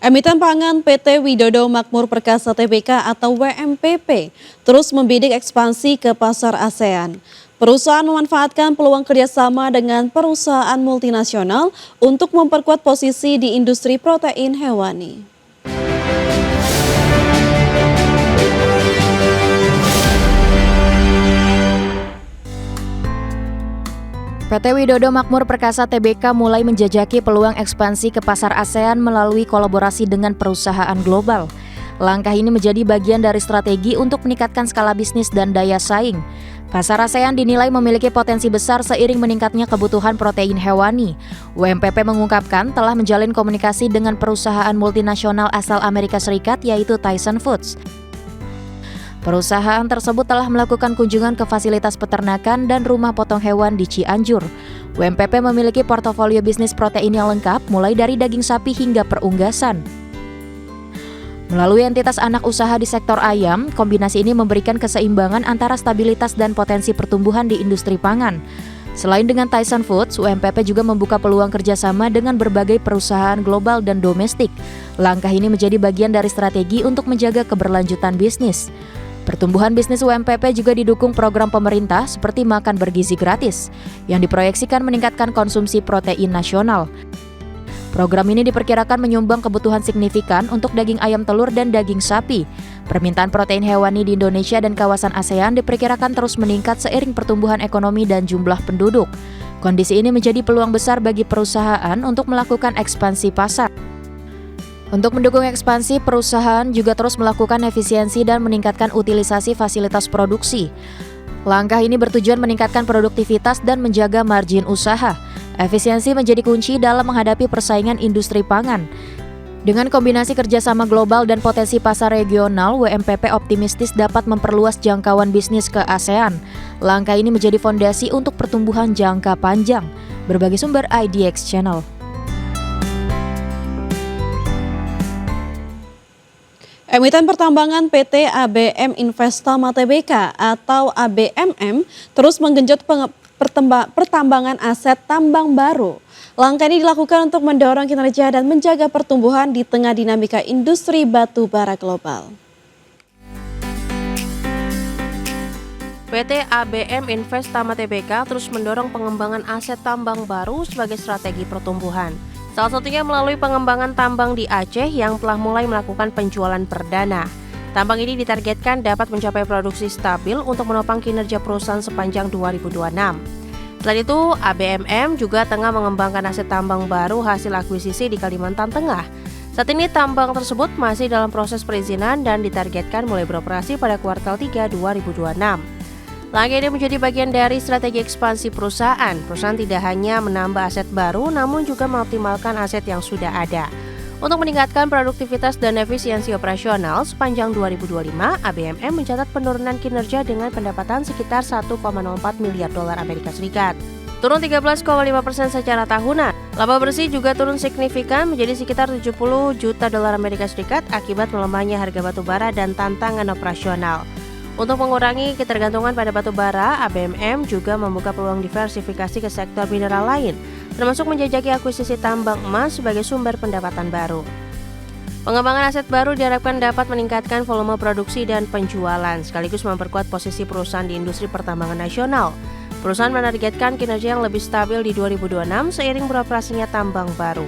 Emiten pangan PT Widodo Makmur Perkasa Tbk atau WMPP terus membidik ekspansi ke pasar ASEAN. Perusahaan memanfaatkan peluang kerjasama dengan perusahaan multinasional untuk memperkuat posisi di industri protein hewani. PT Widodo Makmur Perkasa Tbk mulai menjajaki peluang ekspansi ke pasar ASEAN melalui kolaborasi dengan perusahaan global. Langkah ini menjadi bagian dari strategi untuk meningkatkan skala bisnis dan daya saing. Pasar ASEAN dinilai memiliki potensi besar seiring meningkatnya kebutuhan protein hewani. WMPP mengungkapkan telah menjalin komunikasi dengan perusahaan multinasional asal Amerika Serikat yaitu Tyson Foods. Perusahaan tersebut telah melakukan kunjungan ke fasilitas peternakan dan rumah potong hewan di Cianjur. WMPP memiliki portofolio bisnis protein yang lengkap mulai dari daging sapi hingga perunggasan. Melalui entitas anak usaha di sektor ayam, kombinasi ini memberikan keseimbangan antara stabilitas dan potensi pertumbuhan di industri pangan. Selain dengan Tyson Foods, WMPP juga membuka peluang kerjasama dengan berbagai perusahaan global dan domestik. Langkah ini menjadi bagian dari strategi untuk menjaga keberlanjutan bisnis. Pertumbuhan bisnis WMPP juga didukung program pemerintah seperti makan bergizi gratis, yang diproyeksikan meningkatkan konsumsi protein nasional. Program ini diperkirakan menyumbang kebutuhan signifikan untuk daging ayam telur dan daging sapi. Permintaan protein hewani di Indonesia dan kawasan ASEAN diperkirakan terus meningkat seiring pertumbuhan ekonomi dan jumlah penduduk. Kondisi ini menjadi peluang besar bagi perusahaan untuk melakukan ekspansi pasar. Untuk mendukung ekspansi, perusahaan juga terus melakukan efisiensi dan meningkatkan utilisasi fasilitas produksi. Langkah ini bertujuan meningkatkan produktivitas dan menjaga margin usaha. Efisiensi menjadi kunci dalam menghadapi persaingan industri pangan. Dengan kombinasi kerjasama global dan potensi pasar regional, WMPP optimistis dapat memperluas jangkauan bisnis ke ASEAN. Langkah ini menjadi fondasi untuk pertumbuhan jangka panjang. Berbagai sumber IDX Channel. Emiten pertambangan PT ABM Investama Tbk atau ABMM terus menggenjot pertambangan aset tambang baru. Langkah ini dilakukan untuk mendorong kinerja dan menjaga pertumbuhan di tengah dinamika industri batu bara global. PT ABM Investama Tbk terus mendorong pengembangan aset tambang baru sebagai strategi pertumbuhan. Salah satunya melalui pengembangan tambang di Aceh yang telah mulai melakukan penjualan perdana. Tambang ini ditargetkan dapat mencapai produksi stabil untuk menopang kinerja perusahaan sepanjang 2026. Selain itu, ABMM juga tengah mengembangkan aset tambang baru hasil akuisisi di Kalimantan Tengah. Saat ini tambang tersebut masih dalam proses perizinan dan ditargetkan mulai beroperasi pada kuartal 3 2026. Langkah ini menjadi bagian dari strategi ekspansi perusahaan. Perusahaan tidak hanya menambah aset baru, namun juga mengoptimalkan aset yang sudah ada. Untuk meningkatkan produktivitas dan efisiensi operasional, sepanjang 2025, ABMM mencatat penurunan kinerja dengan pendapatan sekitar 1,04 miliar dolar Amerika Serikat. Turun 13,5% secara tahunan. Laba bersih juga turun signifikan menjadi sekitar 70 juta dolar Amerika Serikat akibat melemahnya harga batu bara dan tantangan operasional. Untuk mengurangi ketergantungan pada batu bara, ABMM juga membuka peluang diversifikasi ke sektor mineral lain, termasuk menjajaki akuisisi tambang emas sebagai sumber pendapatan baru. Pengembangan aset baru diharapkan dapat meningkatkan volume produksi dan penjualan, sekaligus memperkuat posisi perusahaan di industri pertambangan nasional. Perusahaan menargetkan kinerja yang lebih stabil di 2026 seiring beroperasinya tambang baru.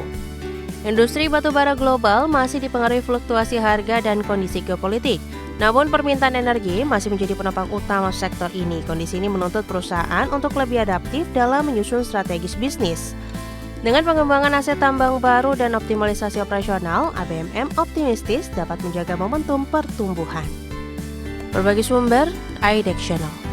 Industri batu bara global masih dipengaruhi fluktuasi harga dan kondisi geopolitik. Namun permintaan energi masih menjadi penopang utama sektor ini. Kondisi ini menuntut perusahaan untuk lebih adaptif dalam menyusun strategis bisnis. Dengan pengembangan aset tambang baru dan optimalisasi operasional, ABMM optimistis dapat menjaga momentum pertumbuhan. Berbagai sumber, IDX Channel.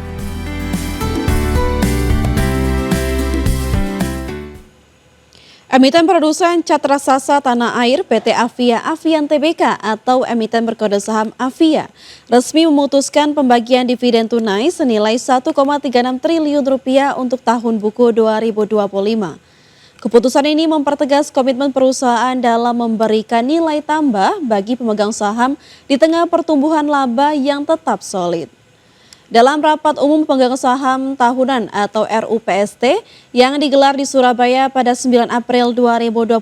Emiten produsen cat raksasa tanah air PT Avia Avian Tbk atau emiten berkode saham Avia resmi memutuskan pembagian dividen tunai senilai 1,36 triliun rupiah untuk tahun buku 2025. Keputusan ini mempertegas komitmen perusahaan dalam memberikan nilai tambah bagi pemegang saham di tengah pertumbuhan laba yang tetap solid. Dalam rapat umum pemegang saham tahunan atau RUPST yang digelar di Surabaya pada 9 April 2026,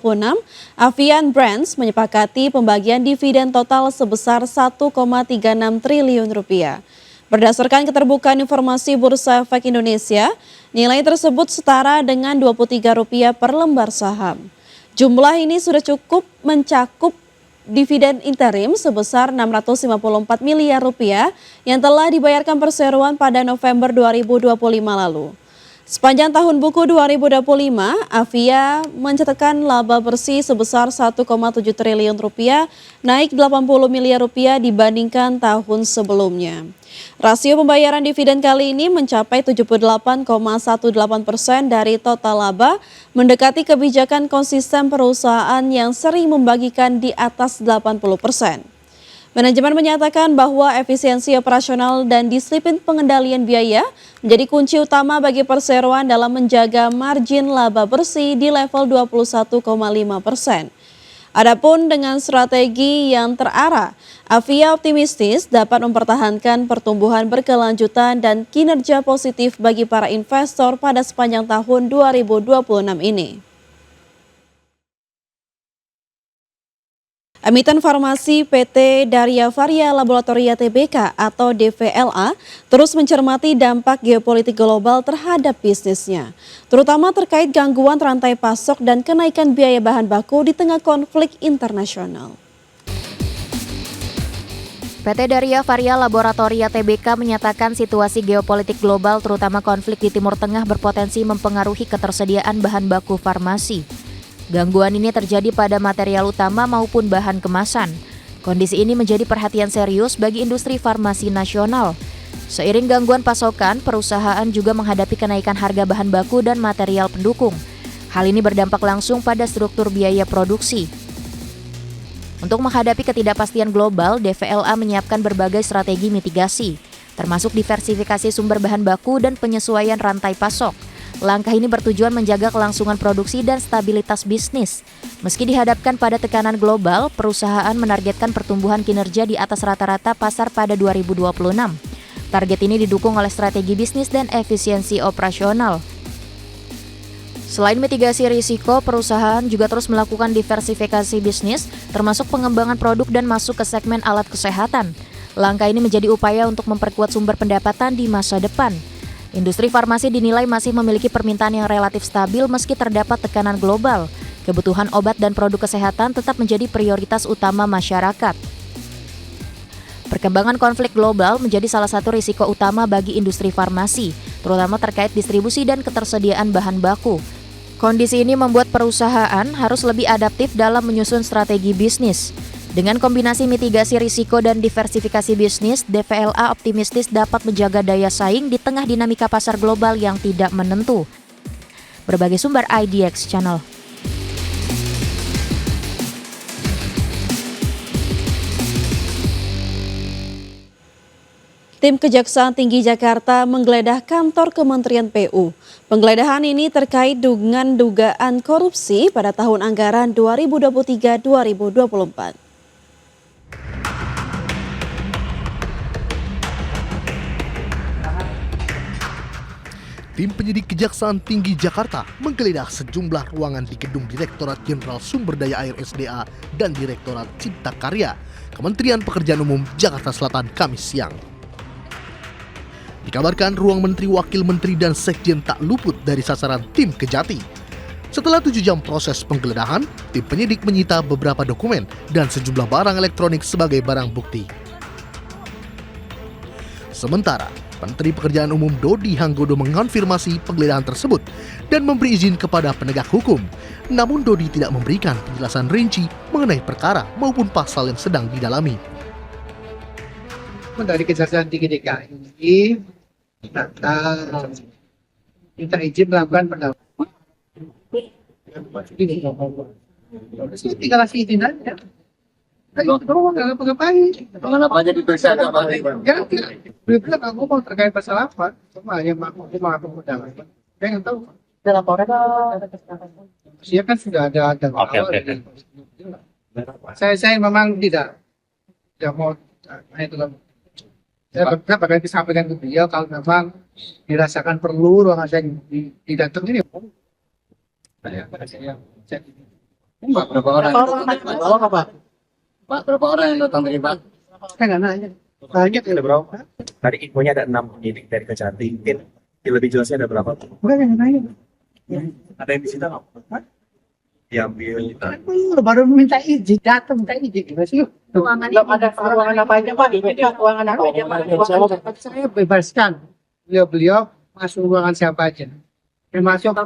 Avian Brands menyepakati pembagian dividen total sebesar 1,36 triliun rupiah. Berdasarkan keterbukaan informasi Bursa Efek Indonesia, nilai tersebut setara dengan Rp23 per lembar saham. Jumlah ini sudah cukup mencakup dividen interim sebesar Rp654 miliar yang telah dibayarkan perseroan pada November 2025 lalu. Sepanjang tahun buku 2025, Avia mencatatkan laba bersih sebesar Rp1,7 triliun, naik Rp80 miliar dibandingkan tahun sebelumnya. Rasio pembayaran dividen kali ini mencapai 78,18% dari total laba, mendekati kebijakan konsisten perusahaan yang sering membagikan di atas 80%. Manajemen menyatakan bahwa efisiensi operasional dan disiplin pengendalian biaya menjadi kunci utama bagi perseroan dalam menjaga margin laba bersih di level 21,5%. Adapun dengan strategi yang terarah, Avia optimistis dapat mempertahankan pertumbuhan berkelanjutan dan kinerja positif bagi para investor pada sepanjang tahun 2026 ini. Emiten farmasi PT Daria Varia Laboratoria Tbk atau DVLA terus mencermati dampak geopolitik global terhadap bisnisnya, terutama terkait gangguan rantai pasok dan kenaikan biaya bahan baku di tengah konflik internasional. PT Daria Varia Laboratoria Tbk menyatakan situasi geopolitik global terutama konflik di Timur Tengah berpotensi mempengaruhi ketersediaan bahan baku farmasi. Gangguan ini terjadi pada material utama maupun bahan kemasan. Kondisi ini menjadi perhatian serius bagi industri farmasi nasional. Seiring gangguan pasokan, perusahaan juga menghadapi kenaikan harga bahan baku dan material pendukung. Hal ini berdampak langsung pada struktur biaya produksi. Untuk menghadapi ketidakpastian global, DVLA menyiapkan berbagai strategi mitigasi, termasuk diversifikasi sumber bahan baku dan penyesuaian rantai pasok. Langkah ini bertujuan menjaga kelangsungan produksi dan stabilitas bisnis. Meski dihadapkan pada tekanan global, perusahaan menargetkan pertumbuhan kinerja di atas rata-rata pasar pada 2026. Target ini didukung oleh strategi bisnis dan efisiensi operasional. Selain mitigasi risiko, perusahaan juga terus melakukan diversifikasi bisnis, termasuk pengembangan produk dan masuk ke segmen alat kesehatan. Langkah ini menjadi upaya untuk memperkuat sumber pendapatan di masa depan. Industri farmasi dinilai masih memiliki permintaan yang relatif stabil meski terdapat tekanan global. Kebutuhan obat dan produk kesehatan tetap menjadi prioritas utama masyarakat. Perkembangan konflik global menjadi salah satu risiko utama bagi industri farmasi, terutama terkait distribusi dan ketersediaan bahan baku. Kondisi ini membuat perusahaan harus lebih adaptif dalam menyusun strategi bisnis. Dengan kombinasi mitigasi risiko dan diversifikasi bisnis, DVLA optimistis dapat menjaga daya saing di tengah dinamika pasar global yang tidak menentu. Berbagai sumber IDX Channel. Tim Kejaksaan Tinggi Jakarta menggeledah kantor Kementerian PU. Penggeledahan ini terkait dengan dugaan korupsi pada tahun anggaran 2023-2024. Tim penyidik Kejaksaan Tinggi Jakarta menggeledah sejumlah ruangan di gedung Direktorat Jenderal Sumber Daya Air SDA dan Direktorat Cipta Karya, Kementerian Pekerjaan Umum Jakarta Selatan Kamis siang. Dikabarkan ruang Menteri, Wakil Menteri, dan Sekjen tak luput dari sasaran tim Kejati. Setelah 7 jam proses penggeledahan, tim penyidik menyita beberapa dokumen dan sejumlah barang elektronik sebagai barang bukti. Sementara, Menteri Pekerjaan Umum Dodi Hanggodo mengonfirmasi penggeledahan tersebut dan memberi izin kepada penegak hukum. Namun Dodi tidak memberikan penjelasan rinci mengenai perkara maupun pasal yang sedang didalami. Dari Kejaksaan Tinggi DKI minta izin melakukan pendalaman. Saya tinggal kasih izin aja. Nggak ngapain. Kenapa jadi diperiksa apa? Ya, belum aku mau terkait pasal apa. Cuma yang aku pendalaman. Saya nggak tahu. Laporan Dia kan sudah ada Oke. Saya memang tidak mau itu. Saya berharap akan disampaikan ke beliau kalau memang dirasakan perlu ruangan saya didatang ini. Pak, berapa orang? Pak, berapa orang yang datang tadi, Pak? Saya nggak nanya. Banyak Ada berapa? Tadi infonya ada 6 penyidik dari Kejati. Mungkin lebih jelasnya ada berapa? Enggak yang nanya. Ada yang disita nggak? Diambil. Baru minta izin, datang minta izin gimana sih? Belum ada ruangan apa aja Pak? Ini ruangan apa aja Pak? Saya bebaskan beliau masuk ruangan siapa aja. Termasuk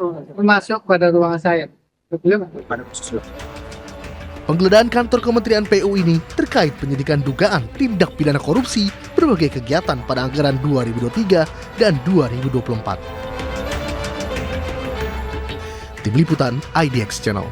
pada ruangan saya. Beliau Pada khusus. Penggeledahan kantor Kementerian PU ini terkait penyidikan dugaan tindak pidana korupsi berbagai kegiatan pada anggaran 2023 dan 2024. Tim Liputan IDX Channel.